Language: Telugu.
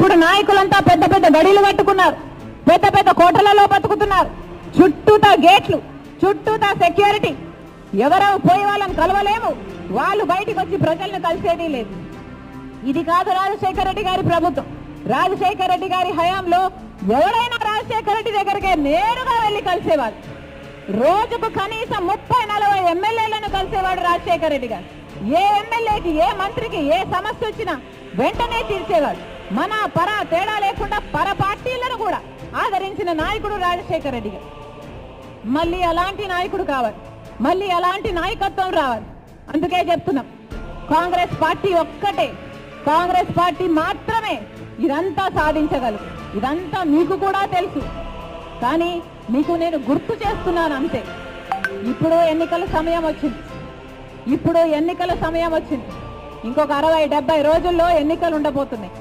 ఇప్పుడు నాయకులంతా పెద్ద పెద్ద గడిలు కట్టుకున్నారు, పెద్ద పెద్ద కోటలలో బతుకుతున్నారు, చుట్టూతా గేట్లు, చుట్టూతా సెక్యూరిటీ, ఎవరో పోయి వాళ్ళని కలవలేము, వాళ్ళు బయటికి వచ్చి ప్రజలను కలిసేది లేదు. ఇది కాదు రాజశేఖర రెడ్డి గారి ప్రభుత్వం. రాజశేఖర రెడ్డి గారి హయాంలో ఎవరైనా రాజశేఖర రెడ్డి దగ్గరికి నేరుగా వెళ్లి కలిసేవాడు. రోజుకు కనీసం 30-40 ఎమ్మెల్యేలను కలిసేవాడు రాజశేఖర రెడ్డి గారు. ఏ ఎమ్మెల్యేకి, ఏ మంత్రికి ఏ సమస్య వచ్చినా వెంటనే తీర్చేవాడు. మన పర తేడా లేకుండా పర పార్టీలను కూడా ఆదరించిన నాయకుడు రాజశేఖర రెడ్డి గారు. మళ్ళీ అలాంటి నాయకుడు కావాలి, మళ్ళీ అలాంటి నాయకత్వం రావాలి. అందుకే చెప్తున్నాం, కాంగ్రెస్ పార్టీ ఒక్కటే, కాంగ్రెస్ పార్టీ మాత్రమే ఇదంతా సాధించగలదు. ఇదంతా మీకు కూడా తెలుసు, కానీ మీకు నేను గుర్తు చేస్తున్నాను అంతే. ఇప్పుడు ఎన్నికల సమయం వచ్చింది, ఇప్పుడు ఎన్నికల సమయం వచ్చింది. ఇంకొక 60-70 రోజుల్లో ఎన్నికలు ఉండబోతున్నాయి.